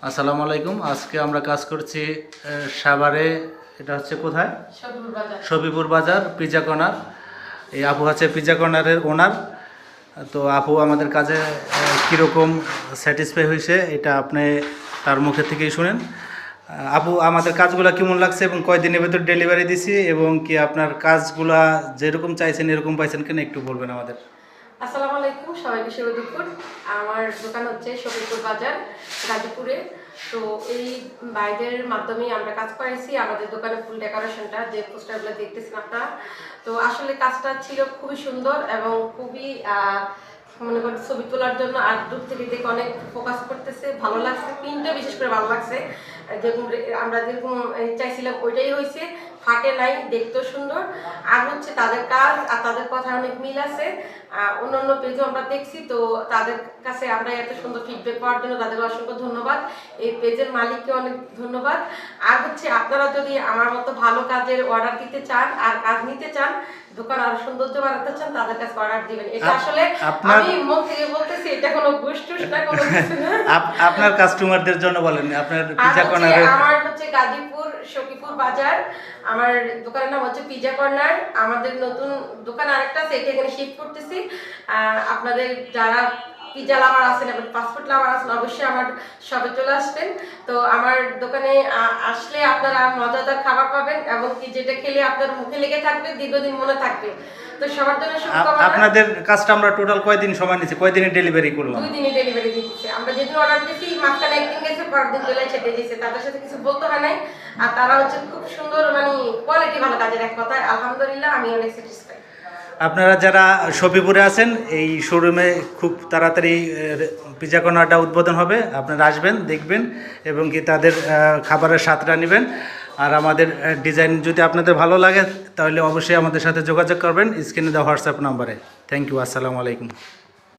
আসসালামু আলাইকুম। আজকে আমরা কাজ করছি সাভারে। এটা হচ্ছে কোথায়? সবিপুর বাজার পিজা কর্নার। এই আপু হচ্ছে পিজা কর্নারের ওনার। তো আপু আমাদের কাজে কীরকম স্যাটিসফাই হয়েছে এটা আপনি তার মুখে থেকেই শুনেন। আপু, আমাদের কাজগুলো কেমন লাগছে এবং কয়দিনের ভেতর ডেলিভারি দিছি এবং কি আপনার কাজগুলা যেরকম চাইছেন এরকম পাইছেন কিনা একটু বলবেন আমাদের। আসসালামু আলাইকুম, সবাইকে শুভ দুপুর। আমার দোকান হচ্ছে সবিপুর বাজার, গাজীপুরে। তো এই বাইরের মাধ্যমে আমরা কাজ করাইছি আমাদের দোকানে ফুল ডেকোরেশনটা, যে পোস্টারগুলো দেখতেছেন আপনারা। তো আসলে কাজটা ছিল খুবই সুন্দর এবং খুবই মনে করেন ছবি তোলার জন্য আর দূর থেকে দেখে অনেক ফোকাস করতেছে, ভালো লাগছে। প্রিন্টটা বিশেষ করে ভালো লাগছে, যেরকম আমরা যেরকম চাইছিলাম ওইটাই হয়েছে, ফাটে নাই, দেখতেও সুন্দর। আর হচ্ছে তাদের কাজ আর তাদের কথা অনেক মিল আছে। অন্যান্য পেজও আমরা দেখছি, তো তাদের কাছে আমরা এত সুন্দর ফিডব্যাক পাওয়ার জন্য তাদের অসংখ্য ধন্যবাদ। এই পেজের মালিককে অনেক ধন্যবাদ। আর হচ্ছে আপনারা যদি আমার মতো ভালো কাজের অর্ডার দিতে চান আর কাজ নিতে চান, দোকান আরো সৌন্দর্য বাড়াতে চান, তাদের কাছে অর্ডার দিবেন। এটা আসলে আমি মন থেকে বলতেছি, এটা কোনো ঘুষ না, কোনো কিছু না। আপনার কাস্টমারদের জন্য বলেন। আপনার পিজা কর্নার আমার হচ্ছে গাজীপুর সখীপুর বাজার, আমার দোকানের নাম হচ্ছে পিজা কর্নার। আমাদের নতুন দোকান আরেকটা আছে, এটা এখানে শিফট করতেছি। আপনাদের যারা পিজা লাভার আছেন এবং পাসপোর্ট লাভার আছেন, অবশ্যই আমার শপে চলে আসবেন। তো আমার দোকানে আসলে আপনারা মজাদার খাবার পাবেন এবং কি যেটা খেলে আপনার মুখে লেগে থাকবে, দীর্ঘদিন মনে থাকবে। তো সবার জন্য শুভকামনা। আপনাদের কাজটা আমরা টোটাল কয়দিন সময় নিয়েছি, কয়দিনে ডেলিভারি করলাম? 2 দিনে ডেলিভারি দিতেছি। আমরা যেদিন অর্ডার দিয়েছি মাঝখানে একদিন গেছে, পরের দিন চলে এসে দিয়েছে। তাদের সাথে কিছু বলতে হয় নাই। আর তারা হচ্ছে খুব সুন্দর, মানে কোয়ালিটি ভালো কাজের, এক কথায় আলহামদুলিল্লাহ আমি অনেক স্যাটিসফাই। আপনারা যারা সফিপুরে আছেন, এই শোরুমে খুব তাড়াতাড়ি পিজা কর্নারটা উদ্বোধন হবে। আপনারা আসবেন, দেখবেন এবং কি তাদের খাবারের স্বাদটা নেবেন। আর আমাদের ডিজাইন যদি আপনাদের ভালো লাগে তাহলে অবশ্যই আমাদের সাথে যোগাযোগ করবেন স্ক্রিনে দেওয়া হোয়াটসঅ্যাপ নাম্বারে। Thank you. আসসালামু আলাইকুম।